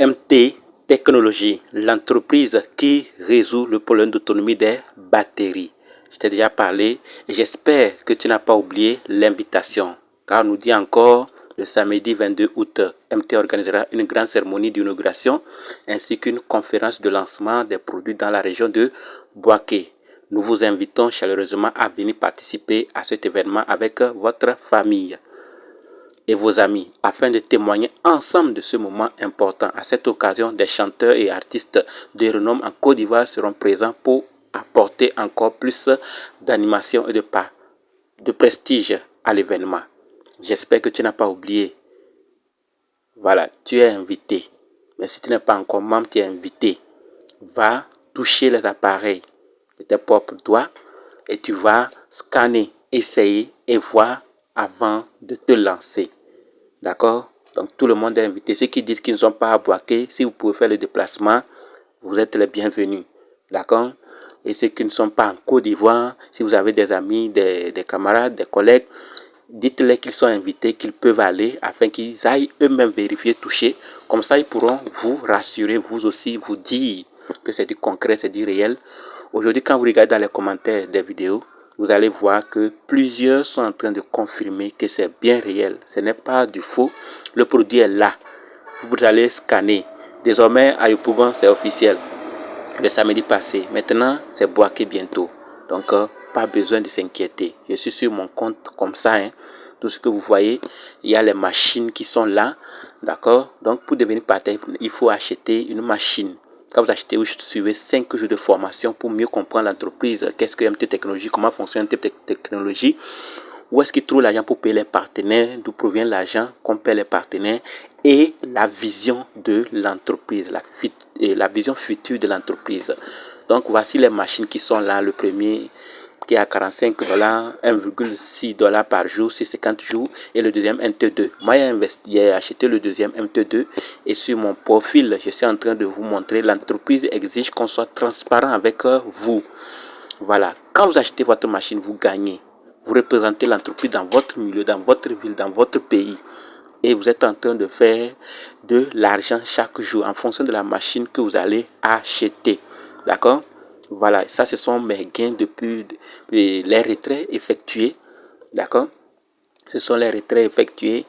MT Technologie, l'entreprise qui résout le problème d'autonomie des batteries. Je t'ai déjà parlé et j'espère que tu n'as pas oublié l'invitation. Car on nous dit encore, le samedi 22 août, MT organisera une grande cérémonie d'inauguration ainsi qu'une conférence de lancement des produits dans la région de Bouaké. Nous vous invitons chaleureusement à venir participer à cet événement avec votre famille et vos amis afin de témoigner ensemble de ce moment important. À cette occasion, des chanteurs et artistes de renom en Côte d'Ivoire seront présents pour apporter encore plus d'animation et de prestige à l'événement. J'espère que tu n'as pas oublié. Voilà, tu es invité. Mais si tu n'es pas encore membre, tu es invité. Va toucher les appareils de tes propres doigts et tu vas scanner, essayer et voir avant de te lancer. D'accord? Donc tout le monde est invité. Ceux qui disent qu'ils ne sont pas à Bouaké, si vous pouvez faire le déplacement, vous êtes les bienvenus. D'accord? Et ceux qui ne sont pas en Côte d'Ivoire, si vous avez des amis, des camarades, des collègues, dites-les qu'ils sont invités, qu'ils peuvent aller afin qu'ils aillent eux-mêmes vérifier, toucher. Comme ça, ils pourront vous rassurer, vous aussi, vous dire que c'est du concret, c'est du réel. Aujourd'hui, quand vous regardez dans les commentaires des vidéos, vous allez voir que plusieurs sont en train de confirmer que c'est bien réel. Ce n'est pas du faux. Le produit est là. Vous allez scanner. Désormais, à Yopougon, c'est officiel. Le samedi passé. Maintenant, c'est Bouaké bientôt. Donc, pas besoin de s'inquiéter. Je suis sur mon compte comme ça. Tout ce que vous voyez, il y a les machines qui sont là. D'accord? Donc, pour devenir partenaire, il faut acheter une machine. Quand vous achetez, vous suivez 5 jours de formation pour mieux comprendre l'entreprise. Qu'est-ce que MT Technologie? Comment fonctionne MT Technologie? Où est-ce qu'ils trouvent l'argent pour payer les partenaires? D'où provient l'argent qu'on paie les partenaires? Et la vision de l'entreprise, la vision future de l'entreprise. Donc, voici les machines qui sont là. Le premier qui est à 45 $, 1,6 $ par jour, sur 50 jours. Et le deuxième MT2. Moi, j'ai acheté le deuxième MT2. Et sur mon profil, je suis en train de vous montrer. L'entreprise exige qu'on soit transparent avec vous. Voilà. Quand vous achetez votre machine, vous gagnez. Vous représentez l'entreprise dans votre milieu, dans votre ville, dans votre pays. Et vous êtes en train de faire de l'argent chaque jour en fonction de la machine que vous allez acheter. D'accord? Voilà, ça ce sont mes gains depuis les retraits effectués. D'accord? Ce sont les retraits effectués.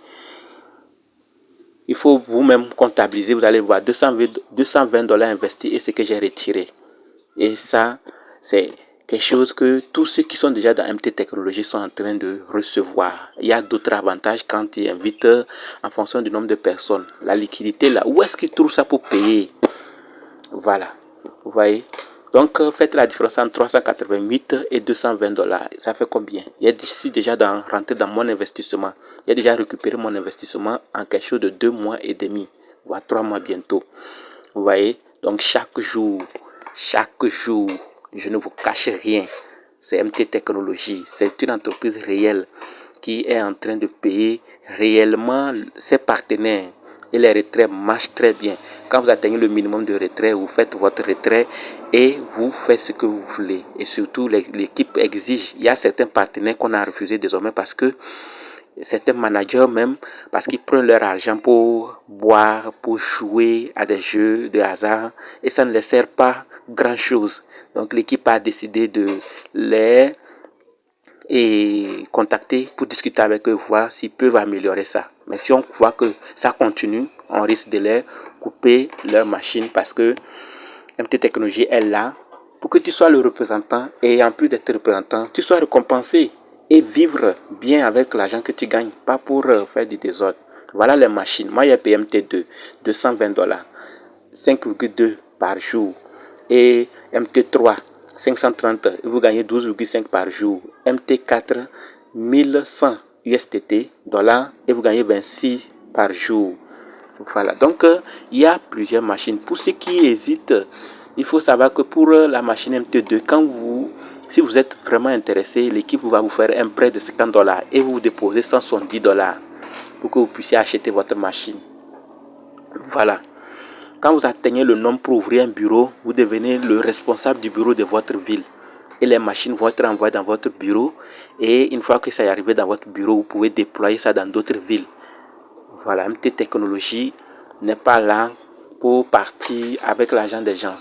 Il faut vous-même comptabiliser. Vous allez voir 220 $ investis et ce que j'ai retiré. Et ça, c'est quelque chose que tous ceux qui sont déjà dans MT Technologie sont en train de recevoir. Il y a d'autres avantages quand ils invitent en fonction du nombre de personnes. La liquidité, là, où est-ce qu'ils trouvent ça pour payer? Voilà, vous voyez. Donc, faites la différence entre 388 et 220 $. Ça fait combien? Il suis déjà rentré dans mon investissement. J'ai déjà récupéré mon investissement en quelque chose de 2 mois et demi, voire 3 mois bientôt. Vous voyez. Donc, chaque jour, je ne vous cache rien. C'est MT Technologie. C'est une entreprise réelle qui est en train de payer réellement ses partenaires. Et les retraits marchent très bien. Quand vous atteignez le minimum de retrait, vous faites votre retrait et vous faites ce que vous voulez. Et surtout, l'équipe exige. Il y a certains partenaires qu'on a refusés désormais parce que certains managers même, parce qu'ils prennent leur argent pour boire, pour jouer à des jeux de hasard. Et ça ne les sert pas grand-chose. Donc l'équipe a décidé de les contacter pour discuter avec eux, voir s'ils peuvent améliorer ça. Mais si on voit que ça continue, on risque de les couper leur machine parce que MT Technologie est là pour que tu sois le représentant et en plus d'être représentant, tu sois récompensé et vivre bien avec l'argent que tu gagnes, pas pour faire du désordre. Voilà les machines. Moi, j'ai payé MT2, 220 $, 5,2 par jour. Et MT3, 530, vous gagnez 12,5 par jour. MT4, 1100 USDT, dollars, et vous gagnez 26 par jour. Voilà, donc il y a plusieurs machines. Pour ceux qui hésitent, il faut savoir que pour la machine MT2, si vous êtes vraiment intéressé, l'équipe va vous faire un prêt de 50 $ et vous déposez 170 $ pour que vous puissiez acheter votre machine. Voilà. Quand vous atteignez le nombre pour ouvrir un bureau, vous devenez le responsable du bureau de votre ville. Et les machines vont être envoyées dans votre bureau. Et une fois que ça est arrivé dans votre bureau, vous pouvez déployer ça dans d'autres villes. Voilà, MT Technologie n'est pas là pour partir avec l'argent des gens.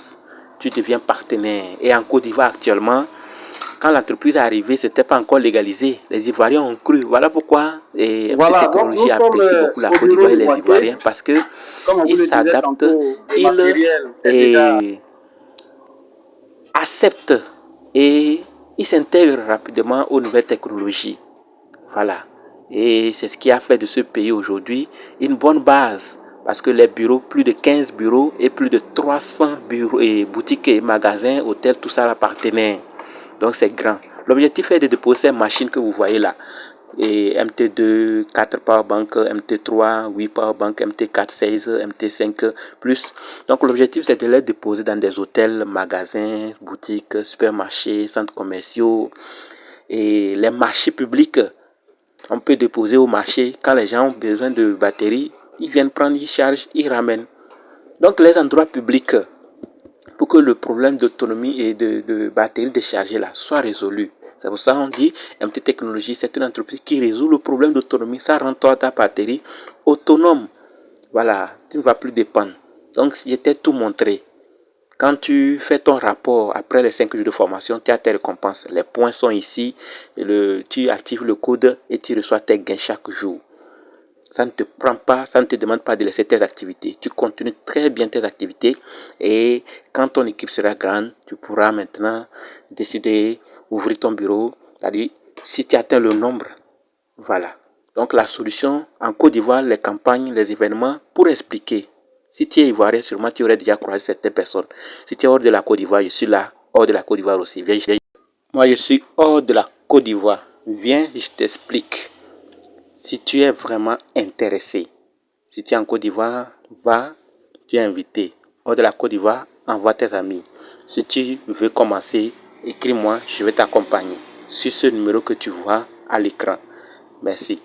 Tu deviens partenaire. Et en Côte d'Ivoire actuellement, quand l'entreprise est arrivée, ce n'était pas encore légalisé. Les Ivoiriens ont cru. Voilà pourquoi MT Voilà, donc nous Technologie sommes apprécie beaucoup la au Côte bureau d'Ivoire et de les Boaké. Ivoiriens parce que Comme on vous ils le disait s'adaptent, tantôt, le ils matériel est déjà... acceptent et ils s'intègrent rapidement aux nouvelles technologies. Voilà. Et c'est ce qui a fait de ce pays aujourd'hui une bonne base. Parce que les bureaux, plus de 15 bureaux et plus de 300 bureaux et boutiques et magasins, hôtels, tout ça appartenait. Donc c'est grand. L'objectif est de déposer ces machines que vous voyez là. Et MT2, 4 powerbank, MT3, 8 powerbank, MT4, 16, MT5 plus. Donc l'objectif c'est de les déposer dans des hôtels, magasins, boutiques, supermarchés, centres commerciaux et les marchés publics. On peut déposer au marché quand les gens ont besoin de batteries, ils viennent prendre, ils chargent, ils ramènent. Donc les endroits publics, pour que le problème d'autonomie et de batterie déchargée là soit résolu. C'est pour ça qu'on dit MT Technologie, c'est une entreprise qui résout le problème d'autonomie. Ça rend toi ta batterie autonome. Voilà, tu ne vas plus dépendre. Donc, j'étais tout montré. Quand tu fais ton rapport après les 5 jours de formation, tu as tes récompenses. Les points sont ici. Tu actives le code et tu reçois tes gains chaque jour. Ça ne te prend pas, ça ne te demande pas de laisser tes activités. Tu continues très bien tes activités et quand ton équipe sera grande, tu pourras maintenant décider d'ouvrir ton bureau. C'est-à-dire, si tu atteins le nombre, voilà. Donc la solution, en Côte d'Ivoire, les campagnes, les événements, pour expliquer. Si tu es ivoirien, sûrement tu aurais déjà croisé certaines personnes. Si tu es hors de la Côte d'Ivoire, je suis là, hors de la Côte d'Ivoire aussi. Viens, moi, je suis hors de la Côte d'Ivoire. Viens, je t'explique. Si tu es vraiment intéressé, si tu es en Côte d'Ivoire, va, tu es invité. Hors de la Côte d'Ivoire, envoie tes amis. Si tu veux commencer, écris-moi, je vais t'accompagner. Sur ce numéro que tu vois à l'écran. Merci.